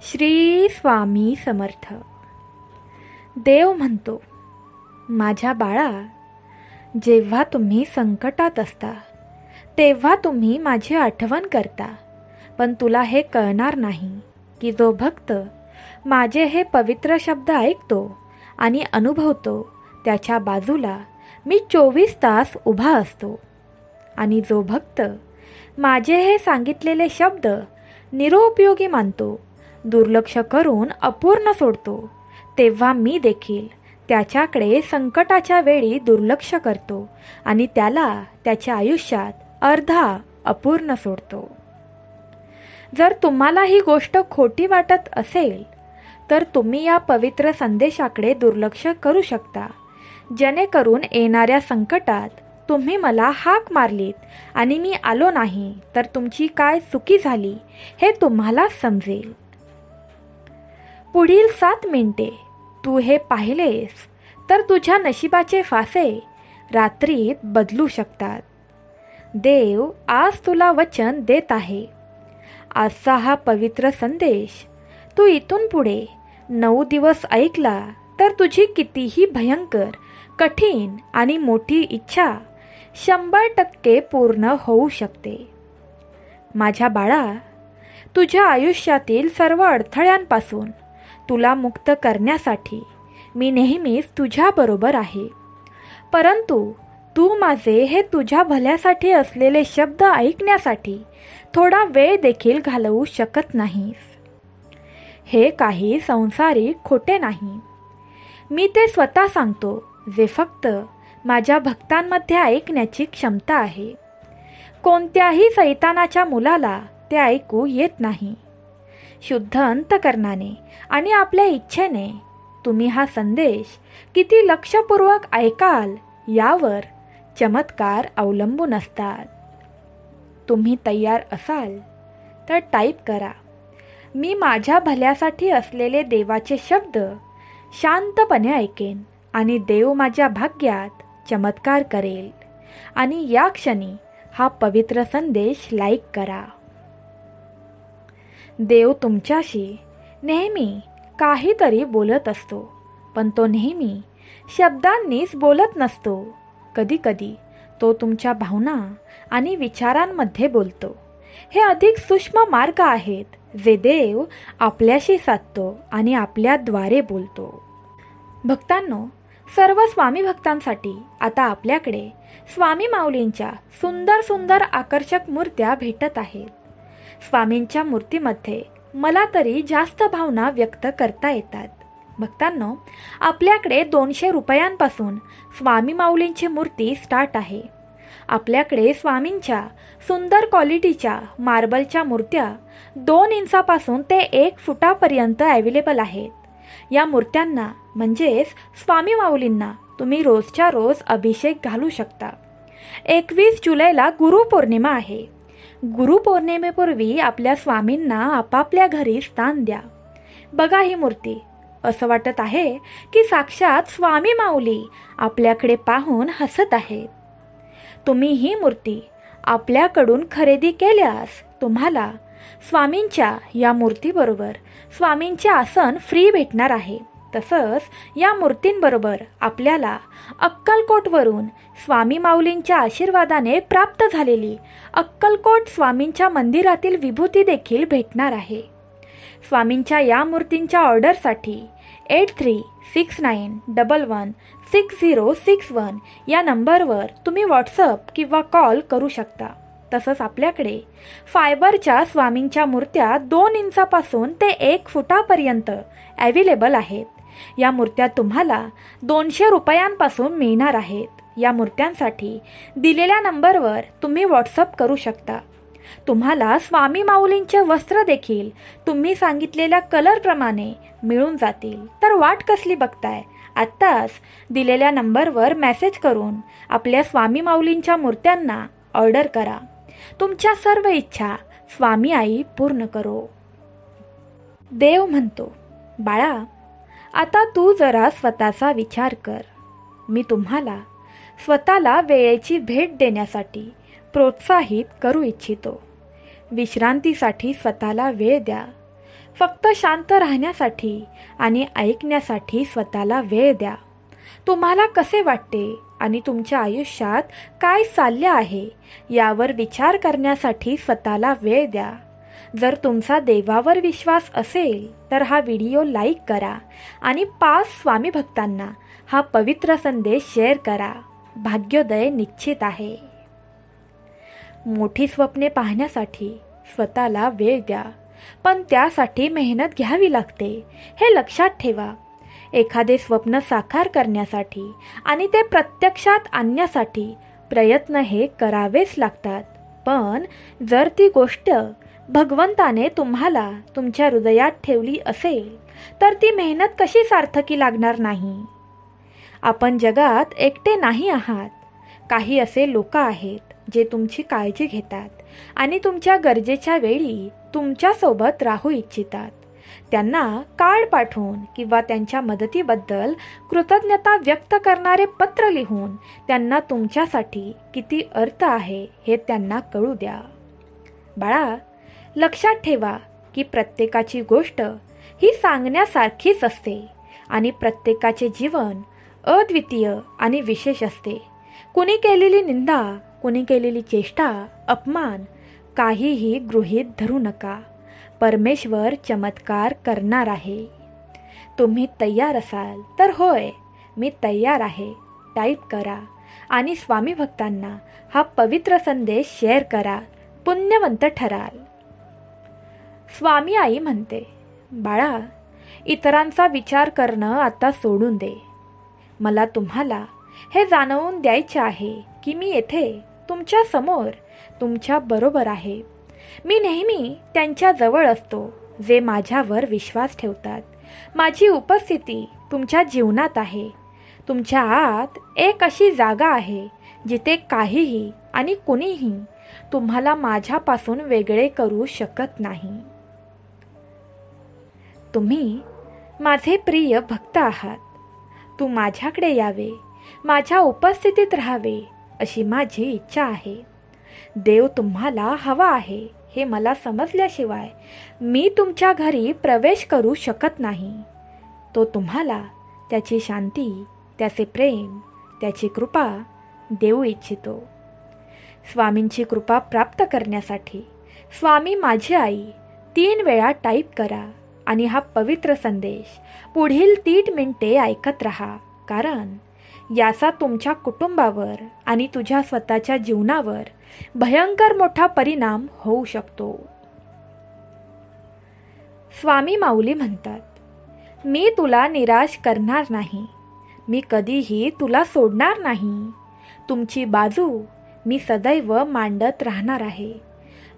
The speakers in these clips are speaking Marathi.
श्री स्वामी समर्थ. देव म्हणतो, माझ्या बाळा, जेव्हा तुम्ही संकटात असता तेव्हा तुम्ही माझी आठवण करता, पण तुला हे कळणार नाही की जो भक्त माझे हे पवित्र शब्द ऐकतो आणि अनुभवतो त्याच्या बाजूला मी 24 तास उभा असतो. आणि जो भक्त माझे हे सांगितलेले शब्द निरुपयोगी मानतो, दुर्लक्ष करून अपूर्ण सोडतो, तेव्हा मी देखील त्याच्याकडे संकटाच्या वेळी दुर्लक्ष करतो आणि त्याला त्याच्या आयुष्यात अर्धा अपूर्ण सोडतो. जर तुम्हाला ही गोष्ट खोटी वाटत असेल तर तुम्ही या पवित्र संदेशाकडे दुर्लक्ष करू शकता, जेणेकरून येणाऱ्या संकटात तुम्ही मला हाक मारलीत आणि मी आलो नाही तर तुमची काय चुकी झाली हे तुम्हाला समजेल. पुढील 7 मिनिटे तू हे पाहिलेस तर तुझ्या नशिबाचे फासे रात्रीत बदलू शकतात. देव आज तुला वचन देत आहे. आजचा हा पवित्र संदेश तू इथून पुढे 9 दिवस ऐकला तर तुझी कितीही भयंकर, कठीण आणि मोठी इच्छा 100% पूर्ण होऊ शकते. माझ्या बाळा, तुझ्या आयुष्यातील सर्व अडथळ्यांपासून तुला मुक्त करण्यासाठी मी नेहमीच तुझ्याबरोबर आहे. परंतु तू माझे हे तुझ्या भल्यासाठी असलेले शब्द ऐकण्यासाठी थोडा वेळ देखील घालवू शकत नाहीस. हे काही सांसारिक खोटे नाही. मी ते स्वतः सांगतो, जे फक्त माझ्या भक्तांमध्ये ऐकण्याची क्षमता आहे. कोणत्याही सैतानाच्या मुलाला ते ऐकू येत नाही. शुद्ध अंतकरणाने आणि आपल्या इच्छेने तुम्ही हा संदेश किती लक्षपूर्वक ऐकाल यावर चमत्कार अवलंबून असतात. तुम्ही तयार असाल तर टाईप करा, मी माझ्या भल्यासाठी असलेले देवाचे शब्द शांतपणे ऐकेन आणि देव माझ्या भाग्यात चमत्कार करेल. आणि या क्षणी हा पवित्र संदेश लाईक करा. देव तुमच्याशी नेहमी काहीतरी बोलत असतो, पण तो नेहमी शब्दांनीच बोलत नसतो. कधीकधी तो तुमच्या भावना आणि विचारांमध्ये बोलतो. हे अधिक सूक्ष्म मार्ग आहेत जे देव आपल्याशी साधतो आणि आपल्याद्वारे बोलतो. भक्तांनो, सर्व स्वामी भक्तांसाठी आता आपल्याकडे स्वामी माऊलींच्या सुंदर सुंदर आकर्षक मूर्त्या भेटत आहेत. स्वामींच्या मूर्तीमध्ये मला तरी जास्त भावना व्यक्त करता येतात. भक्तांनो, आपल्याकडे 200 रुपयांपासून स्वामी माऊलींची मूर्ती स्टार्ट आहे. आपल्याकडे स्वामींच्या सुंदर क्वालिटीच्या मार्बलच्या मूर्त्या 2 इंचापासून ते 1 फुटापर्यंत अवेलेबल आहेत. या मूर्त्यांना म्हणजेच स्वामी माऊलींना तुम्ही रोजच्या रोज अभिषेक घालू शकता. 21 जुलैला गुरुपौर्णिमा आहे. गुरुपौर्णिमेपूर्वी आपल्या स्वामींना आपापल्या घरी स्थान द्या. बघा ही मूर्ती, असं वाटत आहे की साक्षात स्वामी माऊली आपल्याकडे पाहून हसत आहेत. तुम्ही ही मूर्ती आपल्याकडून खरेदी केल्यास तुम्हाला स्वामींच्या या मूर्तीबरोबर स्वामींचे आसन फ्री भेटणार आहे. तसंच या मूर्तींबरोबर आपल्याला अक्कलकोटवरून स्वामी माऊलींच्या आशीर्वादाने प्राप्त झालेली अक्कलकोट स्वामींच्या मंदिरातील विभूती देखील भेटणार आहे. स्वामींच्या या मूर्तींच्या ऑर्डरसाठी 8369116061 या नंबरवर तुम्ही व्हॉट्सअप किंवा कॉल करू शकता. तसंच आपल्याकडे फायबरच्या स्वामींच्या मूर्त्या 2 इंचापासून ते 1 फुटापर्यंत अवेलेबल आहेत. या मूर्त्या तुम्हाला 200 रुपयांपासून मिळणार आहेत. या मूर्त्यांसाठी दिलेल्या नंबरवर तुम्ही व्हॉट्सअप करू शकता. तुम्हाला स्वामी माऊलींचे वस्त्र देखील तुम्ही सांगितलेल्या कलरप्रमाणे मिळून जातील. तर वाट कसली बघताय? आत्ताच दिलेल्या नंबरवर मेसेज करून आपल्या स्वामी माऊलींच्या मूर्त्यांना ऑर्डर करा. तुमच्या सर्व इच्छा स्वामी आई पूर्ण करो. देव म्हणतो, बाळा, आता तू जरा स्वतःचा विचार कर. मी तुम्हाला स्वतःला वेळेची भेट देण्यासाठी प्रोत्साहित करू इच्छितो. विश्रांतीसाठी स्वतःला वेळ द्या. फक्त शांत राहण्यासाठी आणि ऐकण्यासाठी स्वतःला वेळ द्या. तुम्हाला कसे वाटते आणि तुमच्या आयुष्यात काय चालले आहे यावर विचार करण्यासाठी स्वतःला वेळ द्या. जर तुमचा देवावर विश्वास असेल तर हा व्हिडिओ लाईक करा आणि 5 स्वामी भक्तांना हा पवित्र संदेश शेअर करा. भाग्योदय निश्चित आहे. मोठी स्वप्ने पाहण्यासाठी स्वतःला वेळ द्या, पण त्यासाठी मेहनत घ्यावी लागते, हे लक्षात ठेवा. एखादे स्वप्न साकार करण्यासाठी आणि ते प्रत्यक्षात आणण्यासाठी प्रयत्न हे करावेच लागतात. पण जर ती गोष्ट भगवंताने तुम्हाला तुमच्या हृदयात ठेवली असेल तर ती मेहनत कशी सार्थकी लागणार नाही. आपण जगात एकटे नाही आहात. काही असे लोक आहेत जे तुमची काळजी घेतात आणि तुमच्या गरजेच्या वेळी तुमच्यासोबत राहू इच्छितात. त्यांना कार्ड पाठवून किंवा त्यांच्या मदतीबद्दल कृतज्ञता व्यक्त करणारे पत्र लिहून त्यांना तुमच्यासाठी किती अर्थ आहे हे त्यांना कळू द्या. बाळा, लक्षात ठेवा की प्रत्येकाची गोष्ट ही सांगण्यासारखीच असते आणि प्रत्येकाचे जीवन अद्वितीय आणि विशेष असते. कुणी केलेली निंदा, कुणी केलेली चेष्टा, अपमान काहीही गृहीत धरू नका. परमेश्वर चमत्कार करणार आहे. तुम्ही तयार असाल तर होय मी तयार आहे टाईप करा आणि स्वामी भक्तांना हा पवित्र संदेश शेअर करा. पुण्यवंत ठराल. स्वामी आई म्हणते, बाळा, इतरांचा विचार करणं आता सोडून दे. मला तुम्हाला हे जाणवून द्यायचे आहे की मी येथे तुमच्या समोर तुमच्या बरोबर आहे. मी नेहमी त्यांच्या जवळ असतो जे माझ्यावर विश्वास ठेवतात. माझी उपस्थिती तुमच्या जीवनात आहे. तुमच्या आत एक अशी जागा आहे जिथे काहीही आणि कुणीही तुम्हाला माझ्यापासून वेगळे करू शकत नाही. तुम्ही माझे प्रिय भक्त आहात. तू माझ्याकडे यावे, माझ्या उपस्थितीत राहावे अशी माझी इच्छा आहे. देव तुम्हाला हवा आहे हे मला समजल्याशिवाय मी तुमच्या घरी प्रवेश करू शकत नाही. तो तुम्हाला त्याची शांती, त्याचे प्रेम, त्याची कृपा देऊ इच्छितो. स्वामींची कृपा प्राप्त करण्यासाठी स्वामी माझी आई 3 वेळा टाईप करा आणि हा पवित्र संदेश पुढील 3 मिनिटे ऐकत राहा, कारण याचा तुमच्या कुटुंबावर आणि तुझ्या स्वतःच्या जीवनावर भयंकर मोठा परिणाम होऊ शकतो. स्वामी माऊली म्हणतात, मी तुला निराश करणार नाही. मी कधीही तुला सोडणार नाही. तुमची बाजू मी सदैव मांडत राहणार आहे.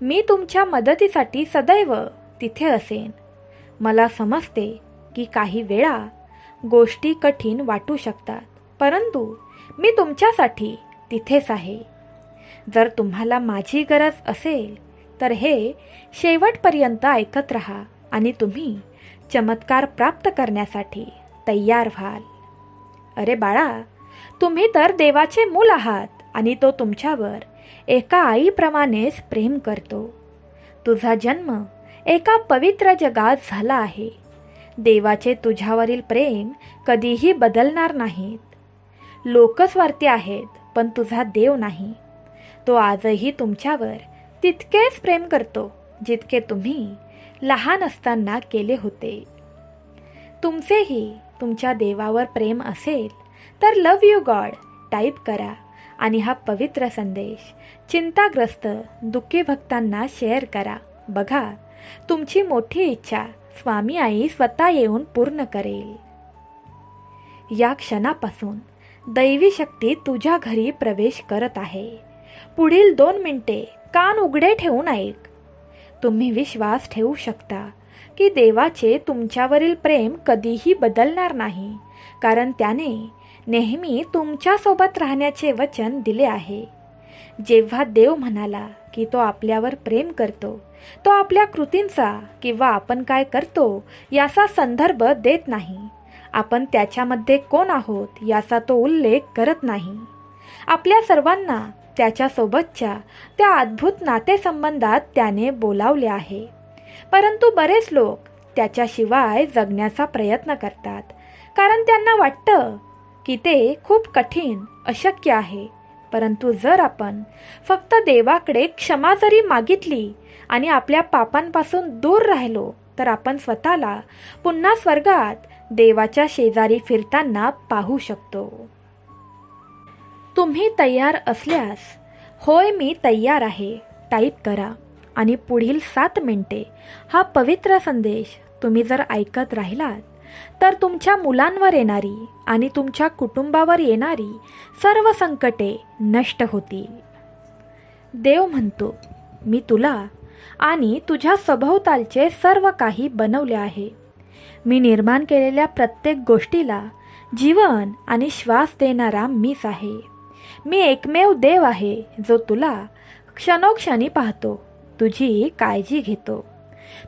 मी तुमच्या मदतीसाठी सदैव तिथे असेन. मला समजते की काही वेळा गोष्टी कठीण वाटू शकतात, परंतु मी तुमच्यासाठी तिथेच आहे. जर तुम्हाला माझी गरज असेल तर हे शेवटपर्यंत ऐकत राहा आणि तुम्ही चमत्कार प्राप्त करण्यासाठी तयार व्हाल. अरे बाळा, तुम्ही तर देवाचे मूल आहात आणि तो तुमच्यावर एका आईप्रमाणेच प्रेम करतो. तुझा जन्म एका पवित्र जगात झाला आहे. देवाचे तुझ्यावरील प्रेम कधीही बदलणार नाहीत. लोक स्वार्थी आहेत, पण तुझा देव नाही. तो आजही तुमच्यावर तितकेच प्रेम करतो जितके तुम्ही लहान असताना केले होते. तुमचेही तुमच्या देवावर प्रेम असेल तर लव यू गॉड टाईप करा आणि हा पवित्र संदेश चिंताग्रस्त दुःखी भक्तांना शेअर करा. बघा, तुमची मोठी इच्छा स्वामी आई स्वतः येऊन पूर्ण करेल. या क्षणापासून दैवी शक्ती तुझ्या घरी प्रवेश करत आहे. पुढील 2 मिनिटे कान उघडे ठेवून ऐक. तुम्ही विश्वास ठेवू शकता की देवाचे तुमच्यावरील प्रेम कधीही बदलणार नाही, कारण त्याने नेहमी तुमच्यासोबत राहण्याचे वचन दिले आहे. जेव्हा देव म्हणाला की तो आपल्यावर प्रेम करतो, तो आपल्या कृतींचा किंवा आपण काय करतो याचा संदर्भ देत नाही. आपण त्याच्यामध्ये कोण आहोत याचा तो उल्लेख करत नाही. आपल्या सर्वांना त्याच्यासोबतच्या त्या अद्भुत नातेसंबंधात त्याने बोलावले आहे. परंतु बरेच लोक त्याच्याशिवाय जगण्याचा प्रयत्न करतात, कारण त्यांना वाटतं की ते खूप कठीण, अशक्य आहे. परंतु जर आपण फक्त देवाकडे क्षमा जरी मागितली आणि आपल्या पापांपासून दूर राहिलो, तर आपण स्वतःला पुन्हा स्वर्गात देवाच्या शेजारी फिरताना पाहू शकतो. तुम्ही तयार असल्यास होय मी तयार आहे टाईप करा आणि पुढील 7 मिनिटे हा पवित्र संदेश तुम्ही जर ऐकत राहिलात, तर तुमच्या मुलांवर येणारी आणि तुमच्या कुटुंबावर येणारी सर्व संकटे नष्ट होतील. देव म्हणतो, मी तुला आणि तुझ्या सभोवतालचे सर्व काही बनवले आहे. मी निर्माण केलेल्या प्रत्येक गोष्टीला जीवन आणि श्वास देणारा मीच आहे. मी एकमेव देव आहे जो तुला क्षणोक्षणी पाहतो, तुझी काळजी घेतो.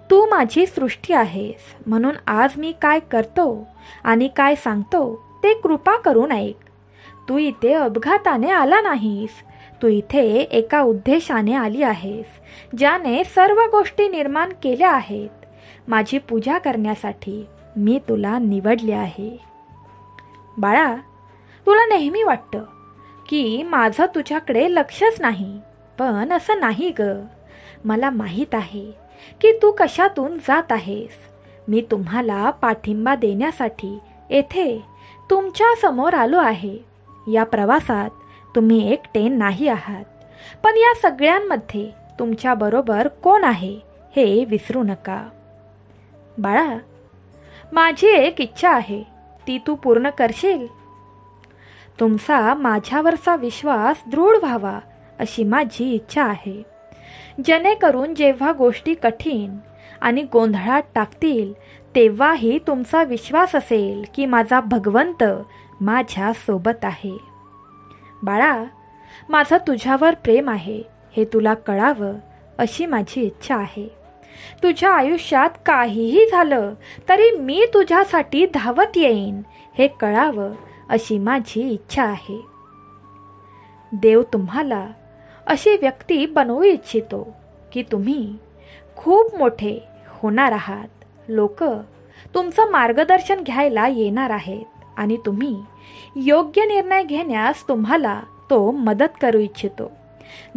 तू माझी सृष्टी आहेस, म्हणून आज मी काय करतो आणि काय सांगतो ते कृपा करून ऐक. तू इथे अपघाताने आला नाहीस, तू इथे एका उद्देशाने आली आहेस, ज्याने सर्व गोष्टी निर्माण केल्या आहेत. माझी पूजा करण्यासाठी मी तुला निवडले आहे. बाळा, तुला नेहमी वाटतं की माझं तुझ्याकडे लक्षच नाही, पण असं नाही ग. मला माहीत आहे की तू कशातून जात आहेस. मी तुम्हाला पाठिंबा देण्यासाठी येथे तुमच्या समोर आलो आहे. या प्रवासात तुम्ही एकटे नाही आहात, पण या सगळ्यांमध्ये तुमच्याबरोबर कोण आहे हे विसरू नका. बाळा, माझी एक इच्छा आहे, ती तू पूर्ण करशील. तुमचा माझ्यावरचा विश्वास दृढ व्हावा अशी माझी इच्छा आहे, जेणेकरून जेव्हा गोष्टी कठीण आणि गोंधळात टाकतील, तेव्हाही तुमचा विश्वास असेल की माझा भगवंत माझ्या सोबत आहे. बाळा, माझं तुझ्यावर प्रेम आहे हे तुला कळावं अशी माझी इच्छा आहे. तुझ्या आयुष्यात काहीही झालं तरी मी तुझ्यासाठी धावत येईन हे कळावं अशी माझी इच्छा आहे. देव तुम्हाला अशी व्यक्ती बनवू इच्छितो की तुम्ही खूप मोठे होणार आहात. लोक तुमचं मार्गदर्शन घ्यायला येणार आहेत आणि तुम्ही योग्य निर्णय घेण्यास तुम्हाला तो मदत करू इच्छितो.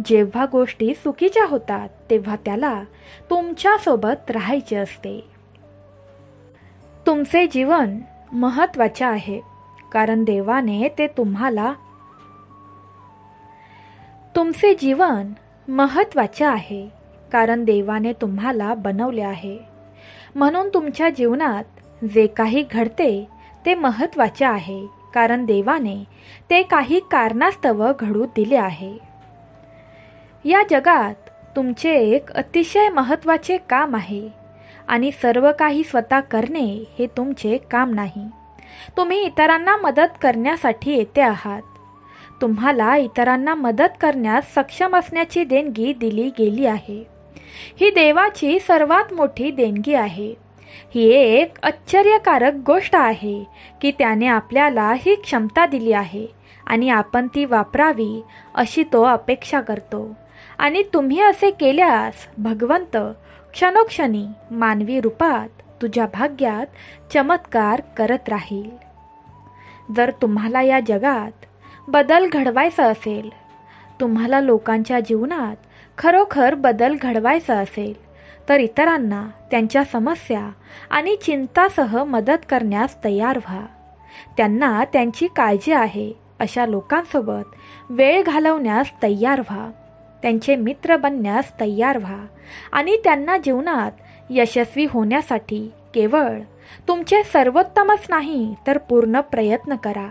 जेव्हा गोष्टी चुकीच्या होतात तेव्हा त्याला तुमच्यासोबत राहायचे असते. तुमचे जीवन महत्त्वाचे आहे, कारण देवाने ते तुम्हाला तुमचे जीवन महत्त्वाचे आहे कारण देवाने तुम्हाला बनवले आहे. म्हणून तुमच्या जीवनात जे काही घडते ते महत्त्वाचे आहे, कारण देवाने ते काही कारणास्तव घडू दिले आहे. या जगात तुमचे एक अतिशय महत्त्वाचे काम आहे आणि सर्व काही स्वतः करणे हे तुमचे काम नाही. तुम्ही इतरांना मदत करण्यासाठी येथे आहात. तुम्हाला इतरांना मदत करण्यास सक्षम असण्याची देणगी दिली गेली आहे. ही देवाची सर्वात मोठी देणगी आहे. ही एक आश्चर्यकारक गोष्ट आहे की त्याने आपल्याला ही क्षमता दिली आहे आणि आपण ती वापरावी अशी तो अपेक्षा करतो. आणि तुम्ही असे केल्यास भगवंत क्षणोक्षणी मानवी रूपात तुझ्या भाग्यात चमत्कार करत राहील. जर तुम्हाला या जगात बदल घडवायचा असेल, तुम्हाला लोकांच्या जीवनात खरोखर बदल घडवायचा असेल, तर इतरांना त्यांच्या समस्या आणि चिंतासह मदत करण्यास तयार व्हा. त्यांना त्यांची काळजी आहे अशा लोकांसोबत वेळ घालवण्यास तयार व्हा. त्यांचे मित्र बनण्यास तयार व्हा आणि त्यांना जीवनात यशस्वी होण्यासाठी केवळ तुमचे सर्वोत्तमच नाही तर पूर्ण प्रयत्न करा.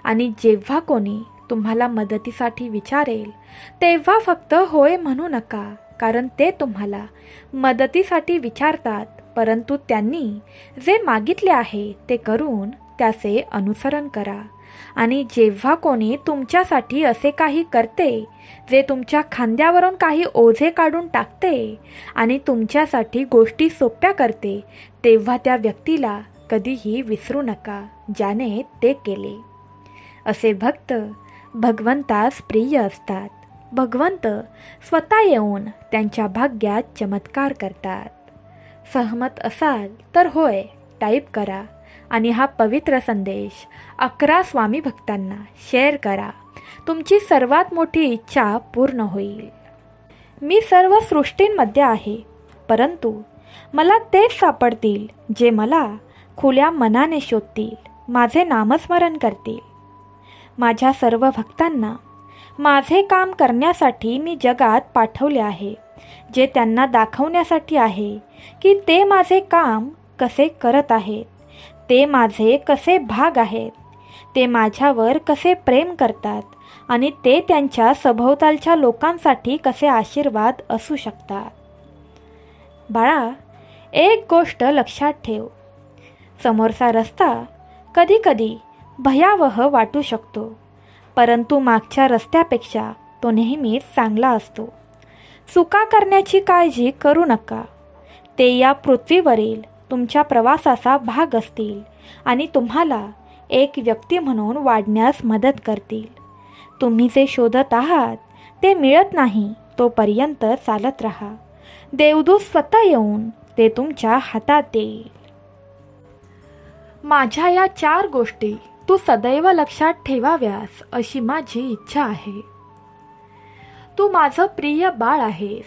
आणि जेव्हा कोणी तुम्हाला मदतीसाठी विचारेल तेव्हा फक्त होय म्हणू नका, कारण ते तुम्हाला मदतीसाठी विचारतात, परंतु त्यांनी जे मागितले आहे ते करून त्याचे अनुसरण करा. आणि जेव्हा कोणी तुमच्यासाठी असे काही करते जे तुमच्या खांद्यावरून काही ओझे काढून टाकते आणि तुमच्यासाठी गोष्टी सोप्या करते, तेव्हा त्या व्यक्तीला कधीही विसरू नका ज्याने ते केले. असे भक्त भगवंतास प्रिय असतात. भगवंत स्वतः येऊन त्यांच्या भाग्यात चमत्कार करतात. सहमत असाल तर होय टाईप करा आणि हा पवित्र संदेश 11 स्वामी भक्तांना शेअर करा. तुमची सर्वात मोठी इच्छा पूर्ण होईल. मी सर्व सृष्टींमध्ये आहे, परंतु मला तेच सापडतील जे मला खुल्या मनाने शोधतील, माझे नामस्मरण करतील. माझ्या सर्व भक्तांना माझे काम करण्यासाठी मी जगात पाठवले आहे, जे त्यांना दाखवण्यासाठी आहे की ते माझे काम कसे करत आहेत, ते माझे कसे भाग आहेत, ते माझ्यावर कसे प्रेम करतात आणि ते त्यांच्या सभोवतालच्या लोकांसाठी कसे आशीर्वाद असू शकतात. बाळा, एक गोष्ट लक्षात ठेव. समोरचा रस्ता कधीकधी भयावह वाटू शकतो, परंतु मागच्या रस्त्यापेक्षा तो नेहमीच चांगला असतो. चुका करण्याची काळजी करू नका. ते या पृथ्वीवरील तुमच्या प्रवासाचा भाग असतील आणि तुम्हाला एक व्यक्ती म्हणून वाढण्यास मदत करतील. तुम्ही जे शोधत आहात ते मिळत नाही तोपर्यंत चालत राहा. देवदूत स्वतः येऊन ते तुमच्या हातात देईल. माझ्या या 4 गोष्टी तू सदैव लक्षात ठेवाव्यास अशी माझी इच्छा आहे. तू माझं प्रिय बाळ आहेस.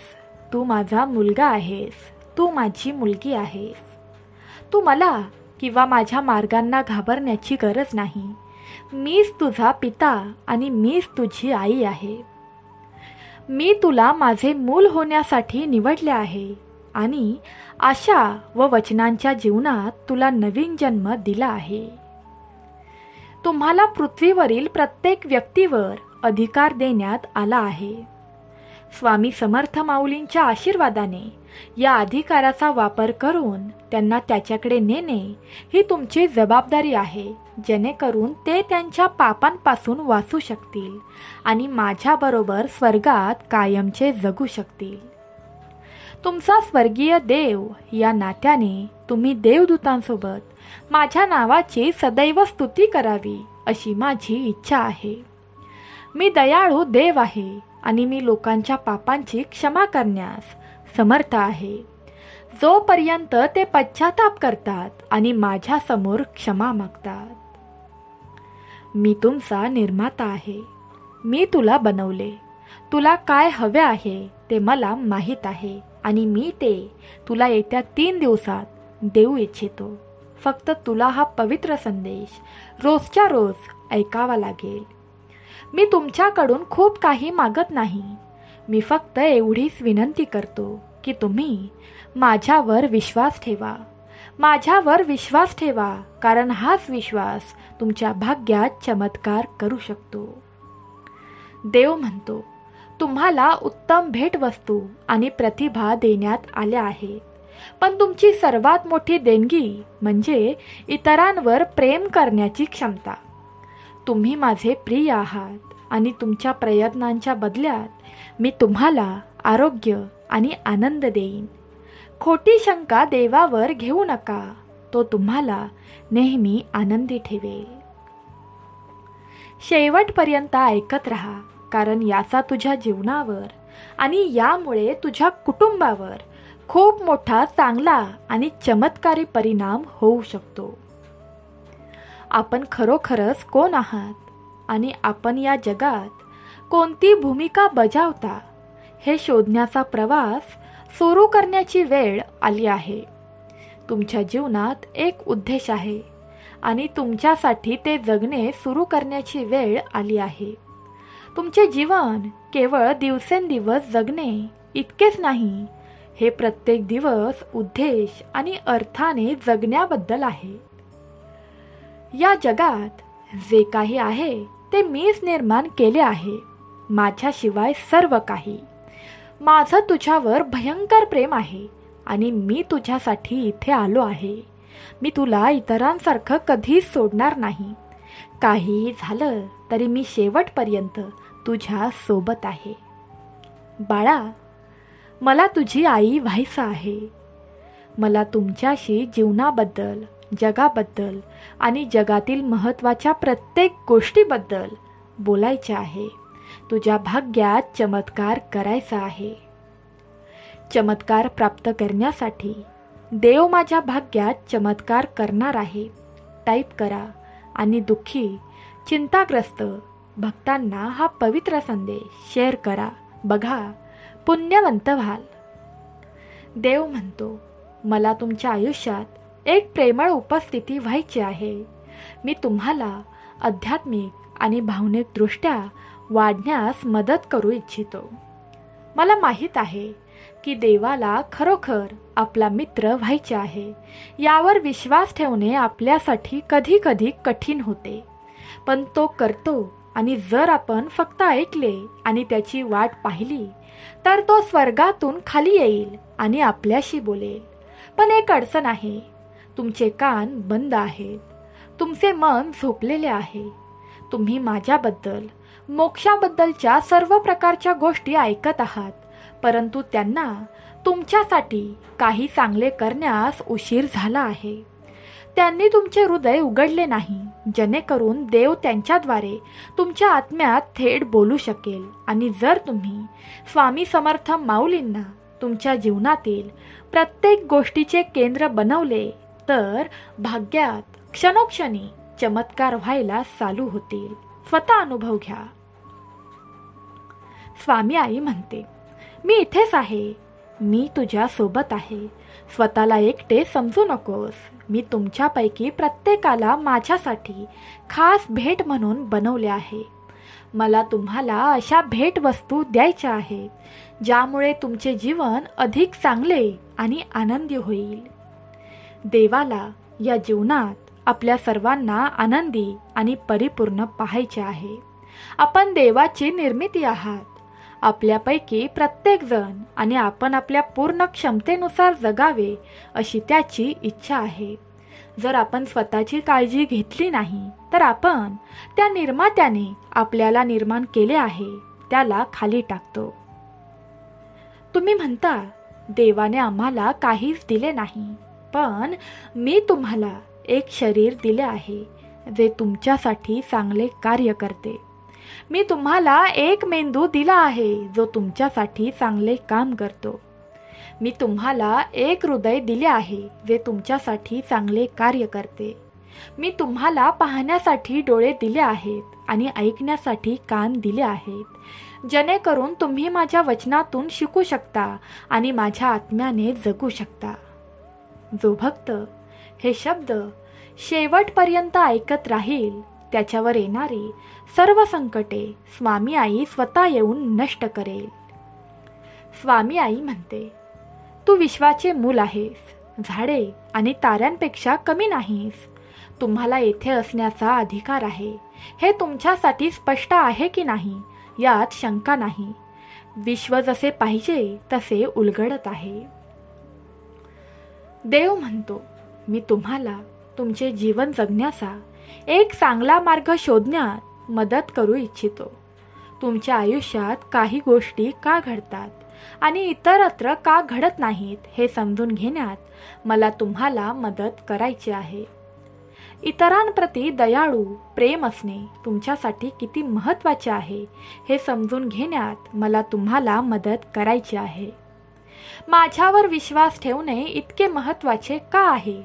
तू माझा मुलगा आहेस. तू माझी मुलगी आहेस. तू मला किंवा माझ्या मार्गांना घाबरण्याची गरज नाही. मीच तुझा पिता आणि मीच तुझी आई आहे. मी तुला माझे मूल होण्यासाठी निवडले आहे आणि आशा व वचनांच्या जीवनात तुला नवीन जन्म दिला आहे. तुम्हाला पृथ्वीवरील प्रत्येक व्यक्तीवर अधिकार देण्यात आला आहे. स्वामी समर्थ माऊलींच्या आशीर्वादाने या अधिकाराचा वापर करून त्यांना त्याच्याकडे नेणे ही तुमची जबाबदारी आहे, जेणेकरून ते त्यांच्या पापांपासून वाचू शकतील आणि माझ्याबरोबर स्वर्गात कायमचे जगू शकतील. तुमचा स्वर्गीय देव या नात्याने तुम्ही देवदूतांसोबत माझ्या नावाची सदैव स्तुती करावी अशी माझी इच्छा आहे. मी दयाळू देव आहे आणि मी लोकांच्या पापांची क्षमा करण्यास समर्थ आहे, जोपर्यंत ते पश्चाताप करतात आणि माझ्या समोर क्षमा मागतात. मी तुमचा निर्माता आहे. मी तुला बनवले. तुला काय हवे आहे ते मला माहीत आहे आणि मी ते तुला येत्या 3 दिवसात देऊ इच्छितो. फक्त तुला हा पवित्र संदेश रोजच्या रोज ऐकावा लागेल. मी तुमच्याकडून खूप काही मागत नाही. मी फक्त एवढीच विनंती करतो की तुम्ही माझ्यावर विश्वास ठेवा. माझ्यावर विश्वास ठेवा, कारण हाच विश्वास तुमच्या भाग्यात चमत्कार करू शकतो. देव म्हणतो, तुम्हाला उत्तम भेटवस्तू आणि प्रतिभा देण्यात आल्या आहेत, पण तुमची सर्वात मोठी देणगी म्हणजे इतरांवर प्रेम करण्याची क्षमता. तुम्ही माझे प्रिय आहात आणि तुमच्या प्रयत्नांच्या बदल्यात मी तुम्हाला आरोग्य आणि आनंद देईन. खोटी शंका देवावर घेऊ नका. तो तुम्हाला नेहमी आनंदी ठेवेल. शेवटपर्यंत ऐकत राहा, कारण याचा तुझ्या जीवनावर आणि यामुळे तुझ्या कुटुंबावर खूप मोठा चांगला आणि चमत्कारी परिणाम होऊ शकतो. आपण खरोखरच कोण आहात आणि आपण या जगात कोणती भूमिका बजावता हे शोधण्याचा प्रवास सुरू करण्याची वेळ आली आहे. तुमच्या जीवनात एक उद्देश आहे आणि तुमच्यासाठी ते जगणे सुरू करण्याची वेळ आली आहे. तुमचे जीवन केवळ दिवसेंदिवस जगणे इतकेच नाही, हे प्रत्येक दिवस उद्देश आणि अर्थाने जगण्याबद्दल आहे. या जगात जे काही आहे ते मीच निर्माण केले आहे, माझ्याशिवाय सर्व काही. माझं तुझ्यावर भयंकर प्रेम आहे आणि मी तुझ्यासाठी इथे आलो आहे. मी तुला इतरांसारखं कधीच सोडणार नाही. काहीही झालं तरी मी शेवटपर्यंत तुझ्या सोबत आहे. बाळा, मला तुझी आई व्हायचं आहे. मला तुमच्याशी जीवनाबद्दल, जगाबद्दल आणि जगातील महत्त्वाच्या प्रत्येक गोष्टीबद्दल बोलायचे आहे. तुझ्या भाग्यात चमत्कार करायचा आहे. चमत्कार प्राप्त करण्यासाठी देव माझ्या भाग्यात चमत्कार करणार आहे टाईप करा आणि दुःखी, चिंताग्रस्त भक्तांना हा पवित्र संदेश शेअर करा. बघा, पुण्यवंत व्हाल. देव म्हणतो, मला तुमच्या आयुष्यात एक प्रेमळ उपस्थिती व्हायची आहे. मी तुम्हाला आध्यात्मिक आणि भावनिकदृष्ट्या वाढण्यास मदत करू इच्छितो. मला माहीत आहे की देवाला खरोखर आपला मित्र व्हायचे आहे. यावर विश्वास ठेवणे आपल्यासाठी कधी कधी कठीण होते, पण तो करतो. आणि जर आपण फक्त ऐकले आणि त्याची वाट पाहिली तर तो स्वर्गातून खाली येईल आणि आपल्याशी बोलेल. पण एक अडचण आहे, तुमचे कान बंद आहेत, तुमचे मन झोपलेले आहे. तुम्ही माझ्याबद्दल, मोक्षाबद्दलच्या सर्व प्रकारच्या गोष्टी ऐकत आहात, परंतु त्यांना तुमच्यासाठी काही चांगले करण्यास उशीर झाला आहे. त्यांनी तुमचे हृदय उघडले नाही, जेणेकरून देव त्यांच्याद्वारे तुमच्या आत्म्यात थेट बोलू शकेल. आणि जर तुम्ही स्वामी समर्थ माऊलींना तुमच्या जीवनातील प्रत्येक गोष्टीचे केंद्र बनवले तर भाग्यात क्षणोक्षणी चमत्कार व्हायला चालू होतील. स्वतः अनुभव घ्या. स्वामी आई म्हणते, मी इथेच आहे, मी तुझ्या सोबत आहे. स्वतःला एकटे समजू नकोस. मी तुमच्यापैकी प्रत्येकाला माझ्यासाठी खास भेट म्हणून बनवले आहे. मला तुम्हाला अशा भेटवस्तू द्यायच्या आहेत ज्यामुळे तुमचे जीवन अधिक चांगले आणि आनंदी होईल. देवाला या जीवनात आपल्या सर्वांना आनंदी आणि परिपूर्ण पाहायचे आहे. आपण देवाची निर्मिती आहात. आपल्यापैकी प्रत्येकजण आणि आपण आपल्या पूर्ण क्षमतेनुसार जगावे अशी त्याची इच्छा आहे. जर आपण स्वतःची काळजी घेतली नाही तर आपण त्या निर्मात्याने आपल्याला निर्माण केले आहे त्याला खाली टाकतो. तुम्ही म्हणता, देवाने आम्हाला काहीच दिले नाही, पण मी तुम्हाला एक शरीर दिले आहे जे तुमच्यासाठी चांगले कार्य करते. मी तुम्हाला एक मेंदू दिला आहे जो तुमच्यासाठी चांगले काम करतो. मी तुम्हाला एक हृदय दिले आहे जे तुमच्यासाठी चांगले कार्य करते. मी तुम्हाला पाहण्यासाठी डोळे दिले आहेत आणि ऐकण्यासाठी कान दिले आहेत, जेणेकरून तुम्ही माझ्या वचनातून शिकू शकता आणि माझ्या आत्म्याने जगू शकता. जो भक्त हे शब्द शेवटपर्यंत ऐकत राहील त्याच्यावर येणारी सर्व संकटे स्वामी आई स्वतः येऊन नष्ट करेल. स्वामी आई म्हणते, तू विश्वाचे मूल आहेस, झाडे आणि ताऱ्यांपेक्षा कमी नाहीस. तुम्हाला येथे असण्याचा अधिकार आहे. हे तुमच्यासाठी स्पष्ट आहे की नाही यात शंका नाही. विश्व जसे पाहिजे तसे उलगडत आहे. देव म्हणतो, मी तुम्हाला तुमचे जीवन जगण्याचा एक चांगला मार्ग शोधण्यात मदत करू इच्छितो. तुमच्या आयुष्यात काही गोष्टी का घडतात आणि इतरत्र का घडत नाहीत हे समजून घेण्यात मला तुम्हाला मदत करायची आहे. इतरांप्रती दयाळू प्रेम असणे तुमच्यासाठी किती महत्त्वाचे आहे हे समजून घेण्यात मला तुम्हाला मदत करायची आहे. माझ्यावर विश्वास ठेवणे इतके महत्त्वाचे का आहे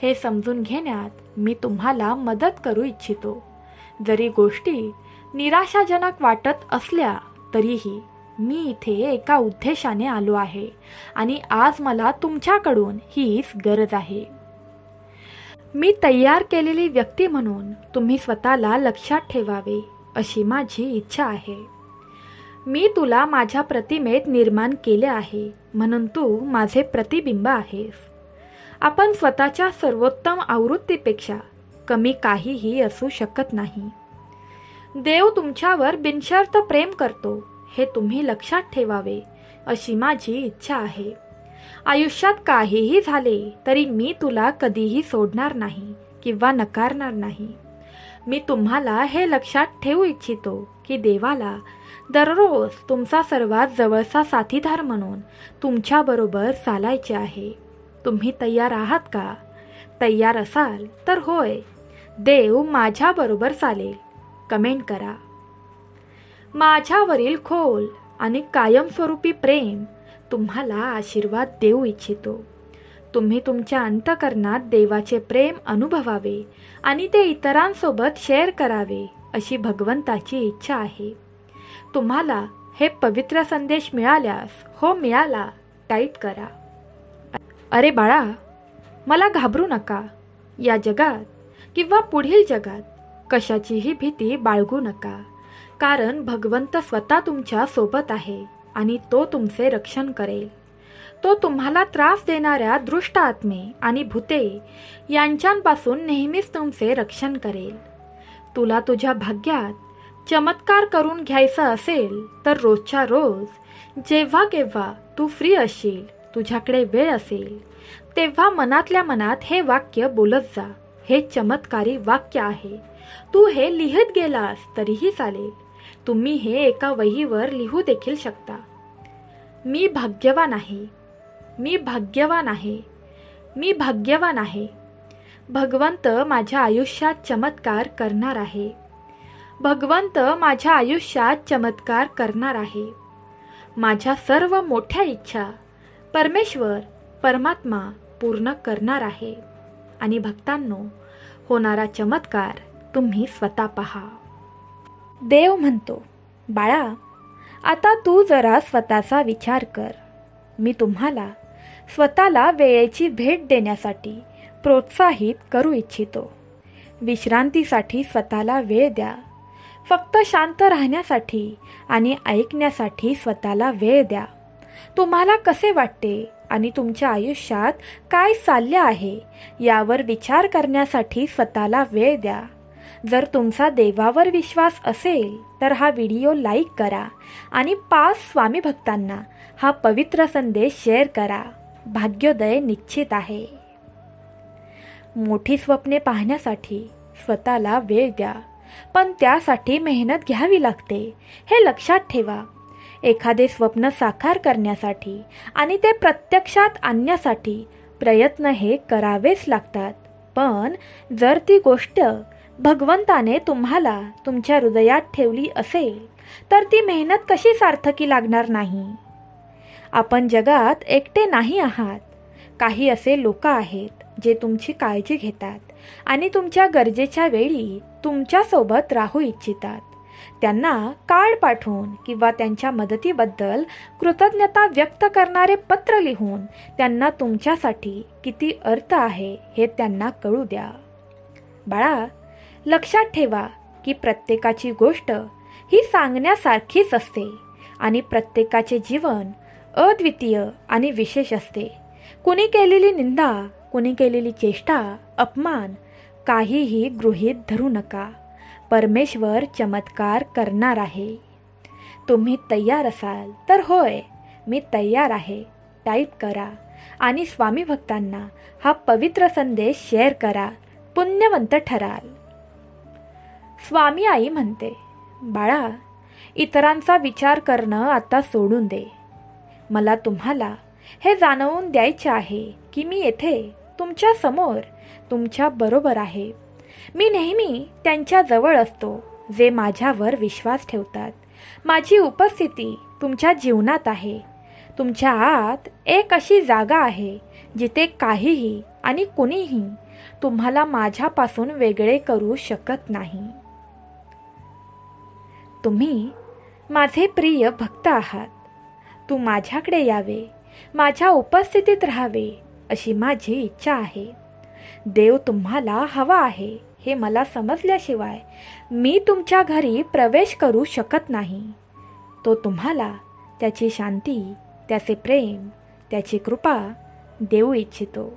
हे समजून घेण्यात मी तुम्हाला मदत करू इच्छितो. जरी गोष्टी निराशाजनक वाटत असल्या तरीही मी इथे एका उद्देशाने आलो आहे आणि आज मला तुमच्याकडून हीच गरज आहे. मी तयार केलेली व्यक्ती म्हणून तुम्ही स्वतःला लक्षात ठेवावे अशी माझी इच्छा आहे. मी तुला माझ्या प्रतिमेत निर्माण केले आहे म्हणून तू माझे प्रतिबिंब आहेस. आपण स्वतःच्या सर्वोत्तम आवृत्तीपेक्षा कमी काहीही असू शकत नाही. देव तुमच्यावर बिनशर्त प्रेम करतो हे तुम्ही लक्षात ठेवावे अशी माझी इच्छा आहे. आयुष्यात काहीही झाले तरी मी तुला कधीही सोडणार नाही किंवा नकारणार नाही. मी तुम्हाला हे लक्षात ठेवू इच्छितो की देवाला दररोज तुमचा सर्वात जवळचा साथीदार म्हणून तुमच्याबरोबर चालायचे आहे. तुम्ही तयार आहात का? तयार असाल तर होय, देव माझ्याबरोबर चालेल कमेंट करा. माझ्यावरील खोल आणि कायमस्वरूपी प्रेम तुम्हाला आशीर्वाद देऊ इच्छितो. तुम्ही तुमच्या अंतःकरणात देवाचे प्रेम अनुभवावे आणि ते इतरांसोबत शेअर करावे अशी भगवंताची इच्छा आहे. तुम्हाला हे पवित्र संदेश मिळाल्यास हो मिळाला टाईप करा. अरे बाळा, मला घाबरू नका. या जगात किंवा पुढील जगात कशाचीही भीती बाळगू नका, कारण भगवंत स्वतः तुमच्या सोबत आहे आणि तो तुमचे रक्षण करेल. तो तुम्हाला त्रास देणाऱ्या दृष्ट आत्मे आणि भूते यांच्यापासून नेहमीच तुमचे रक्षण करेल. तुला तुझ्या भाग्यात चमत्कार करून घ्यायचा असेल तर रोजच्या रोज जेव्हा केव्हा तू फ्री असशील, तुझ्याकडे वेळ असेल, तेव्हा मनातल्या मनात हे वाक्य बोलत जा. हे चमत्कारी वाक्य आहे. तू हे लिहित गेलास तरीही चालेल. तुम्ही हे एका वहीवर लिहू देखील शकता. मी भाग्यवान आहे, मी भाग्यवान आहे, मी भाग्यवान आहे. भगवंत माझ्या आयुष्यात चमत्कार करणार आहे. भगवंत माझ्या आयुष्यात चमत्कार करणार आहे. माझ्या सर्व मोठ्या इच्छा परमेश्वर परमात्मा पूर्ण करणार आहे. आणि भक्तांनो, होणारा चमत्कार तुम्ही स्वतः पहा. देव म्हणतो, बाळा, आता तू जरा स्वतःचा विचार कर. मी तुम्हाला स्वतःला वेळेची भेट देण्यासाठी प्रोत्साहित करू इच्छितो. विश्रांतीसाठी स्वतःला वेळ द्या. फक्त शांत राहण्यासाठी आणि ऐकण्यासाठी स्वतःला वेळ द्या. तुम्हाला कसे वाटते आणि तुमच्या आयुष्यात काय चालले आहे यावर विचार करण्यासाठी स्वतःला वेळ द्या. जर तुमचा देवावर विश्वास असेल तर हा व्हिडिओ लाईक करा आणि 5 स्वामी भक्तांना हा पवित्र संदेश शेअर करा. भाग्योदय निश्चित आहे. मोठी स्वप्ने पाहण्यासाठी स्वतःला वेळ द्या, पण त्यासाठी मेहनत घ्यावी लागते, हे लक्षात ठेवा. एखादे स्वप्न साकार करण्यासाठी आणि ते प्रत्यक्षात आणण्यासाठी प्रयत्न हे करावेच लागतात. पण जर ती गोष्ट भगवंताने तुम्हाला तुमच्या हृदयात ठेवली असेल तर ती मेहनत कशी सार्थकी लागणार नाही. आपण जगात एकटे नाही आहात. काही असे लोक आहेत जे तुमची काळजी घेतात आणि तुमच्या गरजेच्या वेळी तुमच्यासोबत राहू इच्छितात. त्यांना कार्ड पाठवून किंवा त्यांच्या मदतीबद्दल कृतज्ञता व्यक्त करणारे पत्र लिहून त्यांना तुमच्यासाठी किती अर्थ आहे हे त्यांना कळू द्या. बाळा, लक्षात ठेवा की प्रत्येकाची गोष्ट ही सांगण्यासारखीच असते आणि प्रत्येकाचे जीवन अद्वितीय आणि विशेष असते. कुणी केलेली निंदा, कुणी केलेली चेष्टा, अपमान काहीही गृहीत धरू नका. परमेश्वर चमत्कार करणार आहे. तुम्ही तयार असाल तर होय, मी तयार आहे टाईप करा आणि स्वामी भक्तांना हा पवित्र संदेश शेअर करा. पुण्यवंत ठराल. स्वामी आई म्हणते, बाळा, इतरांचा विचार करणं आता सोडून दे. मला तुम्हाला हे जाणवून द्यायचे आहे की मी येथे तुमच्या समोर तुमच्या बरोबर आहे. मी नेहमी त्यांच्या जवळ असतो जे माझ्यावर विश्वास ठेवतात. माझी उपस्थिती तुमच्या जीवनात आहे. तुमच्या आत एक अशी जागा आहे जिथे काहीही आणि कुणीही तुम्हाला माझ्यापासून वेगळे करू शकत नाही. तुम्ही माझे प्रिय भक्त आहात. तू माझ्याकडे यावे, माझ्या उपस्थितीत राहावे अशी माझी इच्छा आहे. देव तुम्हाला हवा आहे हे मला समजल्याशिवाय मी तुमच्या घरी प्रवेश करू शकत नाही. तो तुम्हाला त्याची शांती, त्याचे प्रेम, त्याची कृपा देऊ इच्छितो.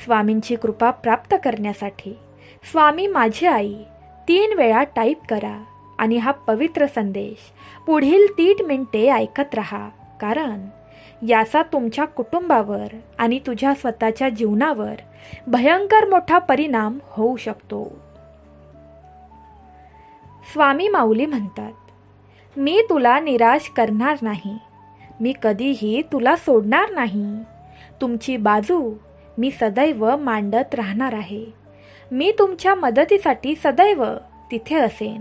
स्वामींची कृपा प्राप्त करण्यासाठी स्वामी माझी आई 3 वेळा टाईप करा आणि हा पवित्र संदेश पुढील 3 मिनिटे ऐकत राहा, कारण याचा तुमच्या कुटुंबावर आणि तुझ्या स्वतःच्या जीवनावर भयंकर मोठा परिणाम होऊ शकतो. स्वामी माऊली म्हणतात, मी तुला निराश करणार नाही. मी कधीही तुला सोडणार नाही. तुमची बाजू मी सदैव मांडत राहणार आहे. मी तुमच्या मदतीसाठी सदैव तिथे असेन.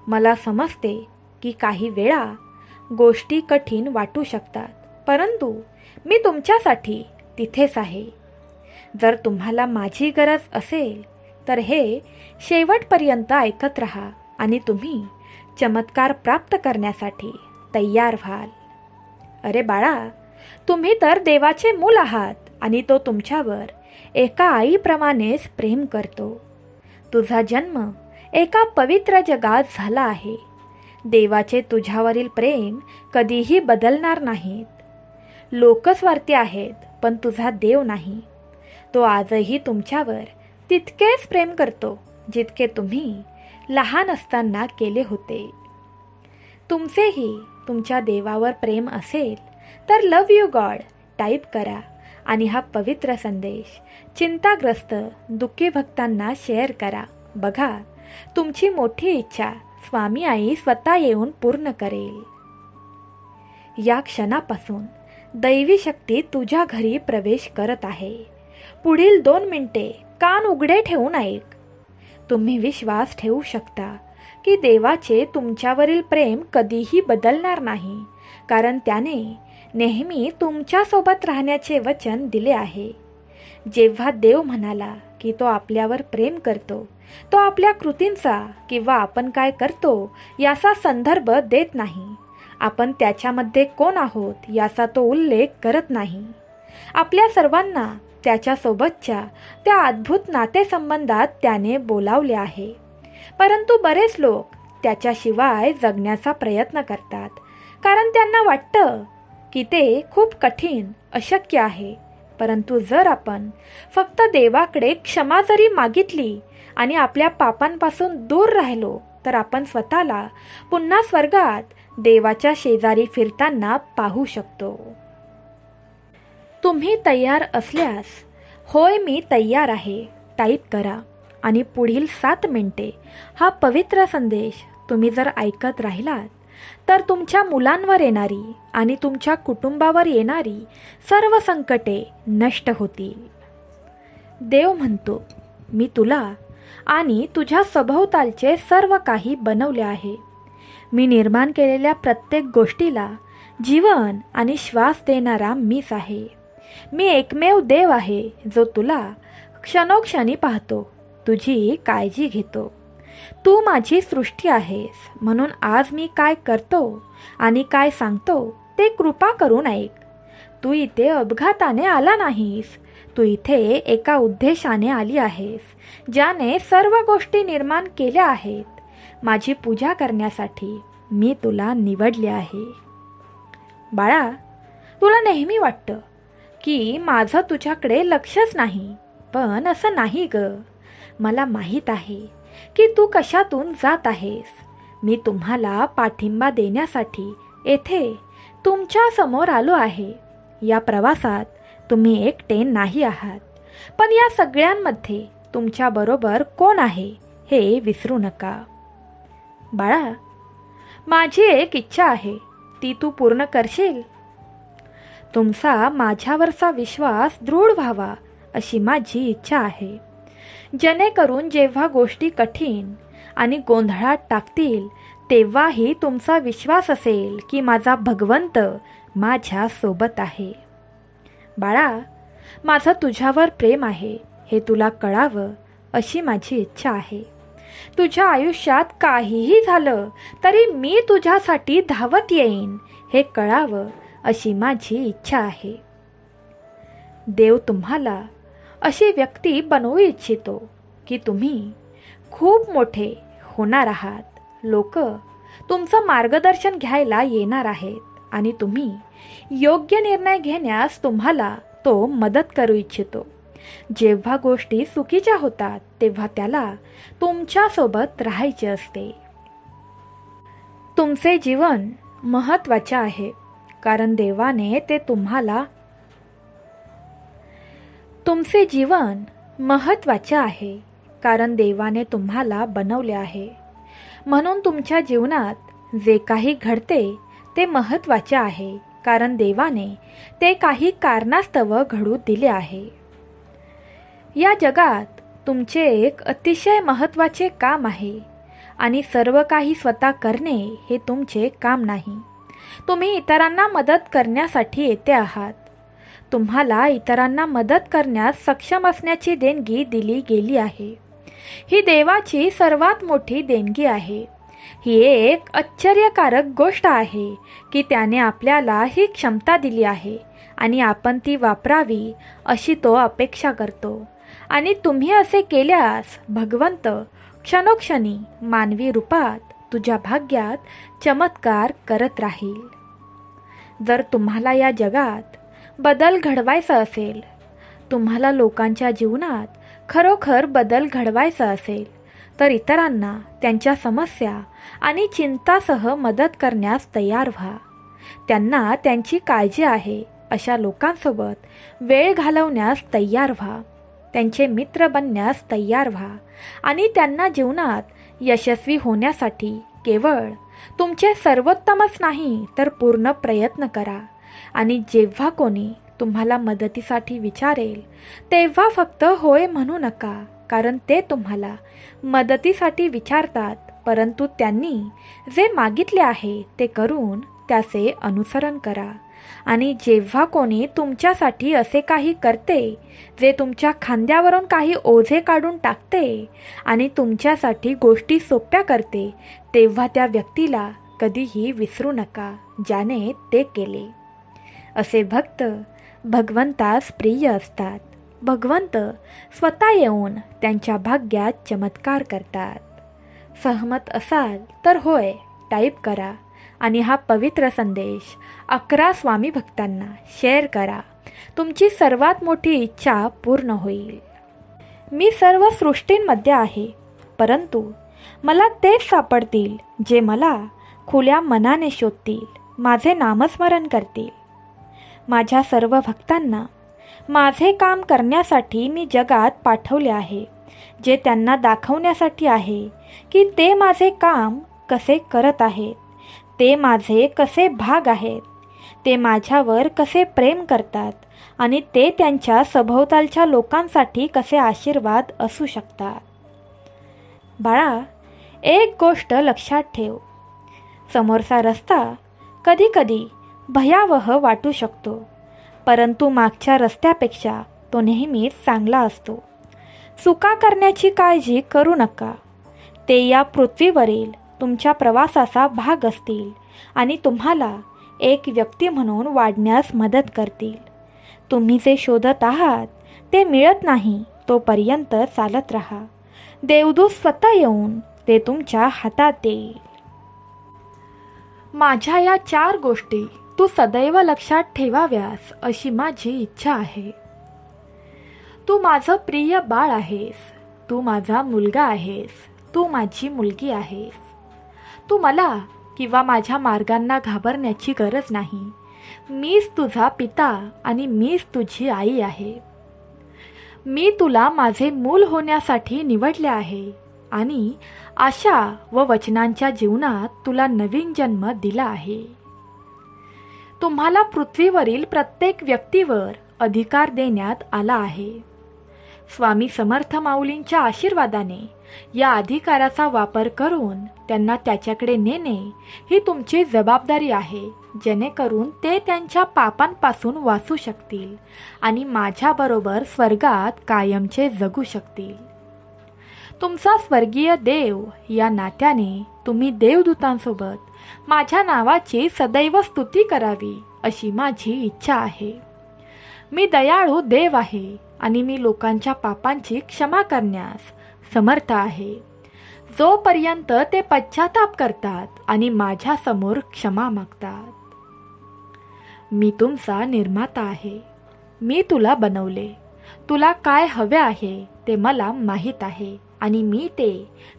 मला समजते की काही वेळा गोष्टी कठीण वाटू शकतात, परंतु मी तुमच्यासाठी तिथेच आहे. जर तुम्हाला माझी गरज असेल तर हे शेवटपर्यंत ऐकत राहा आणि तुम्ही चमत्कार प्राप्त करण्यासाठी तयार व्हाल. अरे बाळा, तुम्ही तर देवाचे मूल आहात आणि तो तुमच्यावर एका आईप्रमाणेच प्रेम करतो. तुझा जन्म एका पवित्र जगात झाला आहे. देवाचे तुझ्यावरील प्रेम कधीही बदलणार नाहीत. लोक स्वार्थी आहेत, पण तुझा देव नाही. तो आजही तुमच्यावर तितकेच प्रेम करतो जितके तुम्ही लहान असताना केले होते. तुमचेही तुमच्या देवावर प्रेम असेल तर लव्ह यू गॉड टाईप करा आणि हा पवित्र संदेश चिंताग्रस्त दुःखी भक्तांना शेअर करा. बघा, तुमची मोठी इच्छा स्वामी आई स्वतः येऊन पूर्ण करेल. या क्षणापासून दैवी शक्ती तुझ्या घरी प्रवेश करत आहे. पुढील 2 मिनिटे कान उघडे ठेवून ऐक. तुम्ही विश्वास ठेवू शकता की देवाचे तुमच्यावरील प्रेम कधीही बदलणार नाही, कारण त्याने नेहमी तुमच्यासोबत राहण्याचे वचन दिले आहे. जेव्हा देव म्हणाला की तो आपल्यावर प्रेम करतो, तो आपल्या कृतींचा किंवा आपण काय करतो याचा संदर्भ देत नाही. आपण त्याच्यामध्ये कोण आहोत याचा तो उल्लेख करत नाही. आपल्या सर्वांना त्याच्यासोबतच्या त्या अद्भुत नातेसंबंधात त्याने बोलावले आहे. परंतु बरेच लोक त्याच्याशिवाय जगण्याचा प्रयत्न करतात, कारण त्यांना वाटतं की ते खूप कठीण, अशक्य आहे. परंतु जर आपण फक्त देवाकडे क्षमा जरी मागितली आणि आपल्या पापांपासून दूर राहिलो तर आपण स्वतःला पुन्हा स्वर्गात देवाच्या शेजारी फिरताना पाहू शकतो. तुम्ही तयार असल्यास होय मी तयार आहे टाईप करा आणि पुढील 7 मिनिटे हा पवित्र संदेश तुम्ही जर ऐकत राहिलात तर तुमच्या मुलांवर येणारी आणि तुमच्या कुटुंबावर येणारी सर्व संकटे नष्ट होतील. देव म्हणतो, मी तुला आणि तुझ्या सभोवतालचे सर्व काही बनवले आहे. मी निर्माण केलेल्या प्रत्येक गोष्टीला जीवन आणि श्वास देणारा मीच आहे. मी एकमेव देव आहे जो तुला क्षणोक्षणी पाहतो, तुझी काळजी घेतो. तू माझी सृष्टी आहेस, म्हणून आज मी काय करतो आणि काय सांगतो ते कृपा करून ऐक. तू इथे अपघाताने आला नाहीस, तू इथे एका उद्देशाने आली आहेस, ज्याने सर्व गोष्टी निर्माण केल्या आहेत. माझी पूजा करण्यासाठी मी तुला निवडले आहे. बाळा, तुला नेहमी वाटतं की माझं तुझ्याकडे लक्षच नाही, पण असं नाही ग. मला माहीत आहे की तू कशातून जात आहेस. मी तुम्हाला पाठिंबा देण्यासाठी येथे तुमच्या समोर आलो आहे. या प्रवासात तुम्ही एकटे नाही आहात, पण या सगळ्यांमध्ये तुमच्याबरोबर कोण आहे हे विसरू नका. बाळा, माझी एक इच्छा आहे, ती तू पूर्ण करशील. तुमचा माझ्यावरचा विश्वास दृढ व्हावा अशी माझी इच्छा आहे, जेणेकरून जेव्हा गोष्टी कठीण आणि गोंधळात टाकतील तेव्हाही तुमचा विश्वास असेल की माझा भगवंत माझ्या सोबत आहे. बाळा, माझं तुझ्यावर प्रेम आहे हे तुला कळावं अशी माझी इच्छा आहे. तुझ्या आयुष्यात काहीही झालं तरी मी तुझ्यासाठी धावत येईन हे कळावं अशी माझी इच्छा आहे. देव तुम्हाला अशी व्यक्ती बनवू इच्छितो की तुम्ही खूप मोठे होणार आहात. लोक तुमचं मार्गदर्शन घ्यायला येणार आहेत आणि तुम्ही योग्य निर्णय घेण्यास तुम्हाला तो मदत करू इच्छितो. जेव्हा गोष्टी चुकीच्या होतात तेव्हा त्याला तुमच्यासोबत राहायचे असते. तुमचे जीवन महत्त्वाचे आहे, कारण देवाने ते तुम्हाला तुमचे जीवन महत्त्वाचे आहे कारण देवाने तुम्हाला बनवले आहे. म्हणून तुमच्या जीवनात जे काही घडते ते महत्त्वाचे आहे, कारण देवाने ते काही कारणास्तव घडू दिले आहे. या जगात तुमचे एक अतिशय महत्त्वाचे काम आहे आणि सर्व काही स्वतः करणे हे तुमचे काम नाही. तुम्ही इतरांना मदत करण्यासाठी येते आहात. तुम्हाला इतरांना मदत करण्यास सक्षम असण्याची देणगी दिली गेली आहे. ही देवाची सर्वात मोठी देणगी आहे. ही एक आश्चर्यकारक गोष्ट आहे की त्याने आपल्याला ही क्षमता दिली आहे आणि आपण ती वापरावी अशी तो अपेक्षा करतो. आणि तुम्ही असे केल्यास भगवंत क्षणोक्षणी मानवी रूपात तुझ्या भाग्यात चमत्कार करत राहील. जर तुम्हाला या जगात बदल घडवायचा असेल, तुम्हाला लोकांच्या जीवनात खरोखर बदल घडवायचा असेल, तर इतरांना त्यांच्या समस्या आणि चिंतासह मदत करण्यास तयार व्हा. त्यांना त्यांची काळजी आहे अशा लोकांसोबत वेळ घालवण्यास तयार व्हा. त्यांचे मित्र बनण्यास तयार व्हा आणि त्यांना जीवनात यशस्वी होण्यासाठी केवळ तुमचे सर्वोत्तमच नाही तर पूर्ण प्रयत्न करा. आणि जेव्हा कोणी तुम्हाला मदतीसाठी विचारेल तेव्हा फक्त होय म्हणू नका, कारण ते तुम्हाला मदतीसाठी विचारतात, परंतु त्यांनी जे मागितले आहे ते करून त्याचे अनुसरण करा. आणि जेव्हा कोणी तुमच्यासाठी असे काही करते जे तुमच्या खांद्यावरून काही ओझे काढून टाकते आणि तुमच्यासाठी गोष्टी सोप्या करते, तेव्हा त्या व्यक्तीला कधीही विसरू नका ज्याने ते केले. असे भक्त भगवंतास प्रिय असतात. भगवंत स्वतः येऊन त्यांच्या भाग्यात चमत्कार करतात. सहमत असाल तर होय टाईप करा आणि हा पवित्र संदेश 11 स्वामी भक्तांना शेअर करा. तुमची सर्वात मोठी इच्छा पूर्ण होईल. मी सर्व सृष्टींमध्ये आहे, परंतु मला तेच सापडतील जे मला खुल्या मनाने शोधतील, माझे नामस्मरण करतील. माझ्या सर्व भक्तांना माझे काम करण्यासाठी मी जगात पाठवले आहे, जे त्यांना दाखवण्यासाठी आहे की ते माझे काम कसे करत आहेत, ते माझे कसे भाग आहेत, ते माझ्यावर कसे प्रेम करतात आणि ते त्यांच्या सभोवतालच्या लोकांसाठी कसे आशीर्वाद असू शकतात. बाळा, एक गोष्ट लक्षात ठेव. समोरचा रस्ता कधीकधी भयावह वाटू शकतो, परंतु मागच्या रस्त्यापेक्षा तो नेहमीच चांगला असतो. चुका करण्याची काळजी करू नका. ते या पृथ्वीवरील तुमच्या प्रवासाचा भाग असतील आणि तुम्हाला एक व्यक्ती म्हणून वाढण्यास मदत करतील. तुम्ही जे शोधत आहात ते मिळत नाही तोपर्यंत चालत राहा. देवदूत स्वतः येऊन ते तुमच्या हातात देईल. माझ्या या 4 गोष्टी तू सदैव लक्षात ठेवाव्यास अशी माझी इच्छा आहे. तू माझं प्रिय बाळ आहेस. तू माझा मुलगा आहेस. तू माझी मुलगी आहेस. तू मला किंवा माझ्या मार्गांना घाबरण्याची गरज नाही. मीच तुझा पिता आणि मीच तुझी आई आहे. मी तुला माझे मूल होण्यासाठी निवडले आहे आणि आशा व वचनांच्या जीवनात तुला नवीन जन्म दिला आहे. तुम्हाला पृथ्वीवरील प्रत्येक व्यक्तीवर अधिकार देण्यात आला आहे. स्वामी समर्थ माऊलींच्या आशीर्वादाने या अधिकाराचा वापर करून त्यांना त्याच्याकडे नेणे ही तुमची जबाबदारी आहे, जेणेकरून ते त्यांच्या पापांपासून वाचू शकतील आणि माझ्याबरोबर स्वर्गात कायमचे जगू शकतील. तुमचा स्वर्गीय देव या नात्याने तुम्ही देवदूतांसोबत माझ्या नावाची सदैव स्तुती करावी अशी माझी इच्छा आहे. मी दयाळू देव आहे आणि मी लोकांच्या पापांची क्षमा करण्यास समर्थ आहे, जोपर्यंत ते पश्चाताप करतात आणि माझ्या समोर क्षमा मागतात. मी तुमचा निर्माता आहे. मी तुला बनवले. तुला काय हवे आहे ते मला माहीत आहे आणि मी ते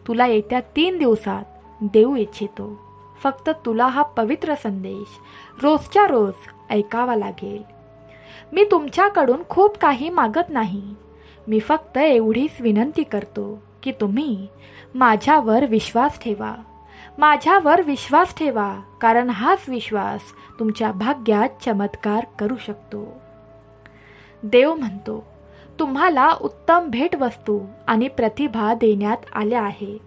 तुला येत्या 3 दिवसात देऊ इच्छितो. फक्त तुला हा पवित्र संदेश रोजच्या रोज ऐकावा लागेल. मी तुमच्याकडून खूप काही मागत नाही. मी फक्त एवढीच विनंती करतो की तुम्ही माझ्यावर विश्वास ठेवा. माझ्यावर विश्वास ठेवा, कारण हाच विश्वास तुमच्या भाग्यात चमत्कार करू शकतो. देव म्हणतो, तुम्हाला उत्तम भेटवस्तू आणि प्रतिभा देण्यात आल्या आहेत,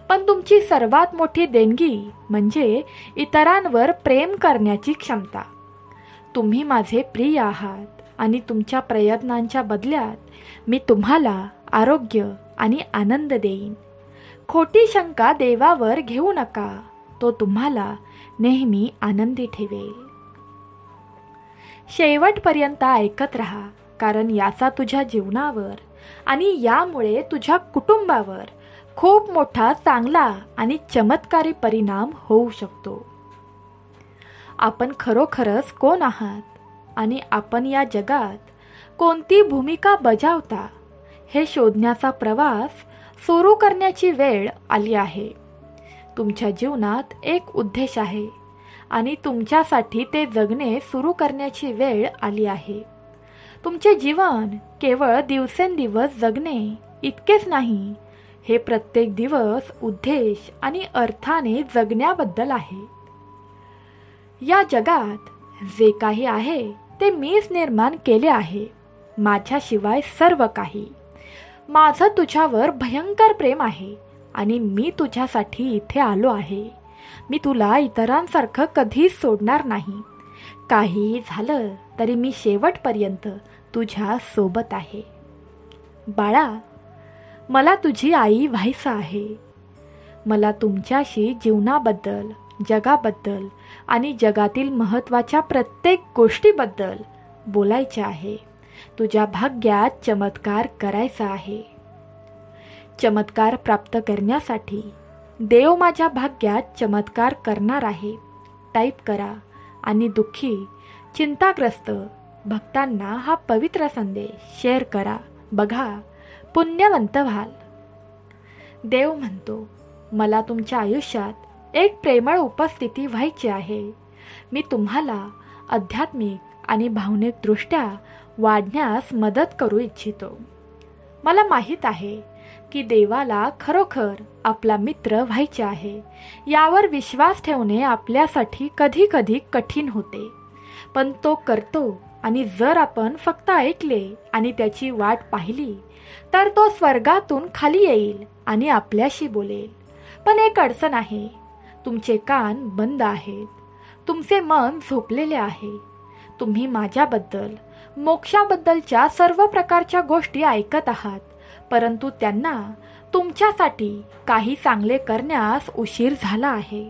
पण तुमची सर्वात मोठी देणगी म्हणजे इतरांवर प्रेम करण्याची क्षमता. तुम्ही माझे प्रिय आहात आणि तुमच्या प्रयत्नांच्या बदल्यात मी तुम्हाला आरोग्य आणि आनंद देईन. खोटी शंका देवावर घेऊ नका, तो तुम्हाला नेहमी आनंदी ठेवेल. शेवटपर्यंत ऐकत राहा, कारण याचा तुझ्या जीवनावर आणि यामुळे तुझ्या कुटुंबावर खूप मोठा चांगला आणि चमत्कारी परिणाम होऊ शकतो. आपण खरोखरच कोण आहात आणि आपण या जगात कोणती भूमिका बजावता हे शोधण्याचा प्रवास सुरू करण्याची वेळ आली आहे. तुमच्या जीवनात एक उद्देश आहे आणि तुमच्यासाठी ते जगणे सुरू करण्याची वेळ आली आहे. तुमचे जीवन केवळ दिवसेंदिवस जगणे इतकेच नाही, हे प्रत्येक दिवस उद्देश आणि अर्थाने जगण्याबद्दल आहे. या जगात जे काही आहे ते मीच निर्माण केले आहे, माझ्याशिवाय सर्व काही. माझं तुझ्यावर भयंकर प्रेम आहे आणि मी तुझ्यासाठी इथे आलो आहे. मी तुला इतरांसारखं कधीच सोडणार नाही. काही झालं तरी मी शेवटपर्यंत तुझ्या सोबत आहे. बाळा, मला तुझी आई व्हायचं आहे. मला तुमच्याशी जीवनाबद्दल, जगाबद्दल आणि जगातील महत्त्वाच्या प्रत्येक गोष्टीबद्दल बोलायचे आहे. तुझ्या भाग्यात चमत्कार करायचा आहे. चमत्कार प्राप्त करण्यासाठी देव माझ्या भाग्यात चमत्कार करणार आहे टाईप करा आणि दुःखी, चिंताग्रस्त भक्तांना हा पवित्र संदेश शेअर करा. बघा, पुण्यवंत व्हाल. देव म्हणतो, मला तुमच्या आयुष्यात एक प्रेमळ उपस्थिती व्हायची आहे. मी तुम्हाला आध्यात्मिक आणि भावनिकदृष्ट्या वाढण्यास मदत करू इच्छितो. मला माहीत आहे की देवाला खरोखर आपला मित्र व्हायचे आहे. यावर विश्वास ठेवणे आपल्यासाठी कधी कधी कठीण होते, पण तो करतो. आणि जर आपण फक्त ऐकले आणि त्याची वाट पाहिली तर तो स्वर्गातून खाली येईल आणि आपल्याशी बोलेल. पण एक अडचण आहे, तुमचे कान बंद आहेत, तुमचे मन झोपलेले आहे. तुम्ही माझ्याबद्दल, मोक्षाबद्दलच्या सर्व प्रकारच्या गोष्टी ऐकत आहात, परंतु त्यांना तुमच्यासाठी काही चांगले करण्यास उशीर झाला आहे.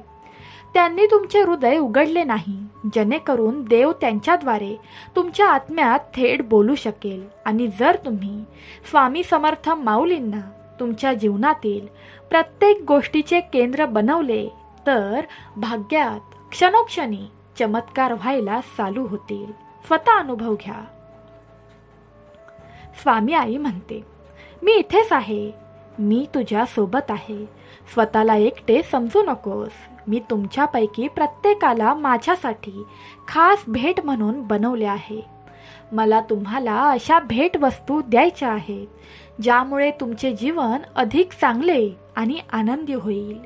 त्यांनी तुमचे हृदय उघडले नाही, जेणेकरून देव त्यांच्याद्वारे तुमच्या आत्म्यात थेट बोलू शकेल. आणि जर तुम्ही स्वामी समर्थ माऊलींना तुमच्या जीवनातील प्रत्येक गोष्टीचे केंद्र बनवले तर भाग्यात क्षणोक्षणी चमत्कार व्हायला चालू होतील. स्वतः अनुभव घ्या. स्वामी आई म्हणते, मी इथेच आहे, मी तुझ्या सोबत आहे. स्वतःला एकटे समजू नकोस. मी तुमच्यापैकी प्रत्येकाला माझ्यासाठी खास भेट म्हणून बनवले आहे. मला तुम्हाला अशा भेटवस्तू द्यायच्या आहेत ज्यामुळे तुमचे जीवन अधिक चांगले आणि आनंदी होईल.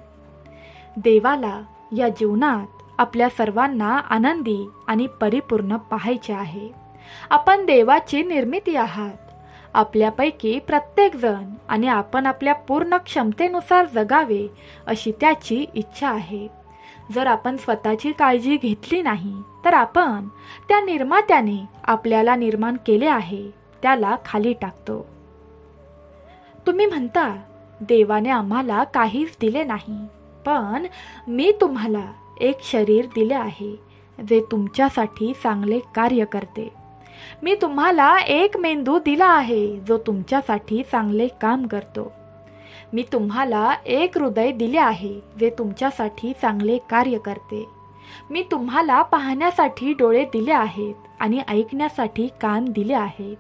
देवाला या जीवनात आपल्या सर्वांना आनंदी आणि परिपूर्ण पाहायचे आहे. आपण देवाची निर्मिती आहात. आपल्यापैकी प्रत्येकजण आणि आपण आपल्या पूर्ण क्षमतेनुसार जगावे अशी त्याची इच्छा आहे. जर आपण स्वतःची काळजी घेतली नाही तर आपण त्या निर्मात्याने आपल्याला निर्माण केले आहे त्याला खाली टाकतो. तुम्ही म्हणता, देवाने आम्हाला काहीच दिले नाही, पण मी तुम्हाला एक शरीर दिले आहे जे तुमच्यासाठी चांगले कार्य करते. मी तुम्हाला एक मेंदू दिला आहे जो तुमच्यासाठी चांगले काम करतो. मी तुम्हाला एक हृदय दिले आहे जे तुमच्यासाठी चांगले कार्य करते. मी तुम्हाला पाहण्यासाठी डोळे दिले आहेत आणि ऐकण्यासाठी कान दिले आहेत,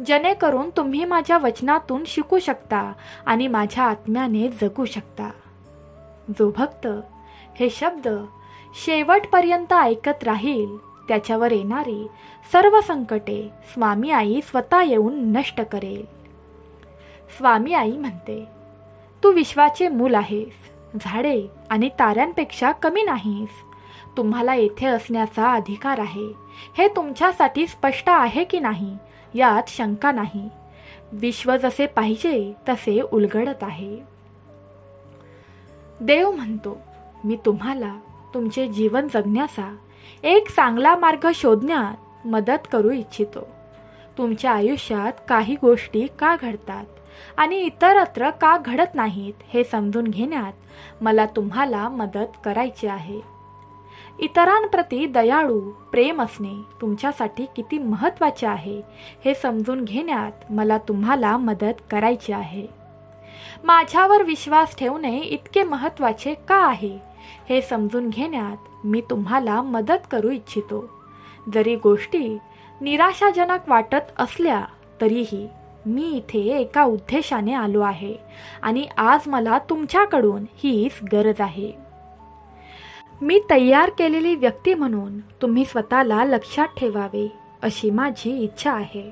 जेणेकरून तुम्ही माझ्या वचनातून शिकू शकता आणि माझ्या आत्म्याने जगू शकता. जो भक्त हे शब्द शेवटपर्यंत ऐकत राहील त्याच्यावर येणारी सर्व संकटे स्वामी आई स्वतः येऊन नष्ट करेल. स्वामी आई म्हणते, तू विश्वाचे मूल आहेस, झाडे आणि ताऱ्यांपेक्षा कमी नाहीस. तुम्हाला येथे असण्याचा अधिकार आहे. हे तुमच्यासाठी स्पष्ट आहे की नाही यात शंका नाही. विश्व जसे पाहिजे तसे उलगडत आहे. देव म्हणतो, मी तुम्हाला तुमचे जीवन जगण्याचा एक चांगला मार्ग शोधण्यात मदत करू इच्छितो. तुमच्या आयुष्यात काही गोष्टी का घडतात आणि इतरत्र का घडत नाहीत हे समजून घेण्यात मला तुम्हाला मदत करायची आहे. इतरांप्रती दयाळू प्रेम असणे तुमच्यासाठी किती महत्त्वाचे आहे हे समजून घेण्यात मला तुम्हाला मदत करायची आहे. माझ्यावर विश्वास ठेवणे इतके महत्त्वाचे का आहे हे समजून घेण्यात मी तुम्हाला मदत करू इच्छितो. जरी गोष्टी निराशाजनक वाटत असल्या तरीही मी इथे एका उद्देशाने आलो आहे आणि आज मला तुमच्याकडून हीच गरज आहे. मी तयार केलेली व्यक्ती म्हणून तुम्ही स्वतःला लक्षात ठेवावे अशी माझी इच्छा आहे.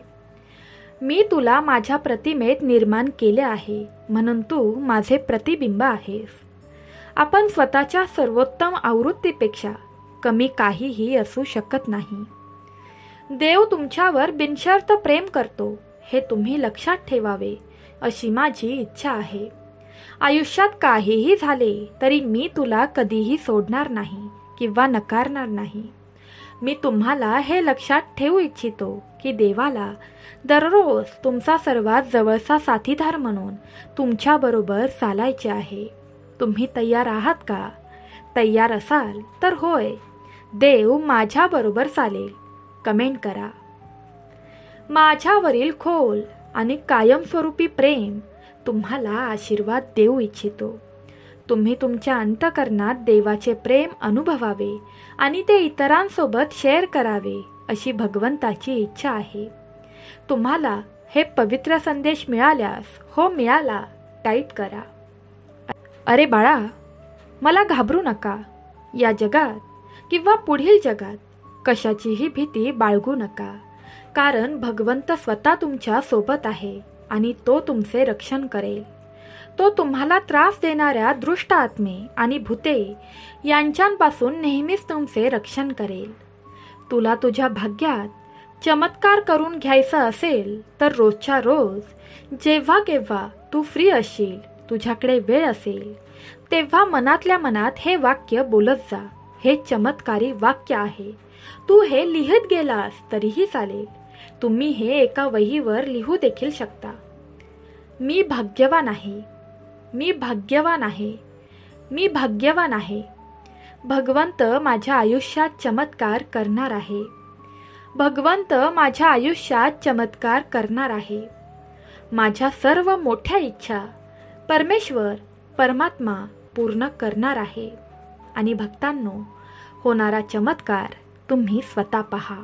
मी तुला माझ्या प्रतिमेत निर्माण केले आहे म्हणून तू माझे प्रतिबिंब आहेस. आपण स्वतःच्या सर्वोत्तम आवृत्तीपेक्षा कमी काहीही असू शकत नाही. देव तुमच्यावर बिनशर्त प्रेम करतो हे तुम्ही लक्षात ठेवावे अशी माझी इच्छा आहे. आयुष्यात काहीही झाले तरी मी तुला कधीही सोडणार नाही किंवा नकारणार नाही. मी तुम्हाला हे लक्षात ठेवू इच्छितो की देवाला दररोज तुमचा सर्वात जवळचा साथीदार म्हणून तुमच्याबरोबर चालायचे आहे. तुम्ही तयार आहात का? तयार असाल तर होय, देव माझ्याबरोबर चालेल कमेंट करा. माझ्यावरील खोल आणि कायमस्वरूपी प्रेम तुम्हाला आशीर्वाद देऊ इच्छितो. तुम्ही तुमच्या अंतःकरणात देवाचे प्रेम अनुभवावे आणि ते इतरांसोबत शेअर करावे अशी भगवंताची इच्छा आहे. तुम्हाला हे पवित्र संदेश मिळाल्यास हो मिळाला टाईप करा. अरे बाळा, मला घाबरू नका. या जगात किंवा पुढील जगात कशाचीही भीती बाळगू नका, कारण भगवंत स्वतः तुमच्या सोबत आहे आणि तो तुमचे रक्षण करेल. तो तुम्हाला त्रास देणाऱ्या दुष्ट आत्मे आणि भूते यांच्यापासून नेहमीच तुमचे रक्षण करेल. तुला तुझ्या भाग्यात चमत्कार करून घ्यायचा असेल तर रोजच्या रोज जेव्हा केव्हा तू फ्री असशील, तुझ्याकडे वेळ असेल, तेव्हा मनातल्या मनात हे वाक्य बोलत जा. हे चमत्कारी वाक्य आहे. तू हे लिहित गेलास तरीही चालेल. तुम्ही हे एका वहीवर लिहू देखील शकता. मी भाग्यवान आहे. मी भाग्यवान आहे. मी भाग्यवान आहे. भगवंत माझ्या आयुष्यात चमत्कार करणार आहे. भगवंत माझ्या आयुष्यात चमत्कार करणार आहे. माझ्या सर्व मोठ्या इच्छा परमेश्वर परमात्मा पूर्ण करणार आहे. आणि भक्तांनो, होणारा चमत्कार तुम्ही स्वतः पहा.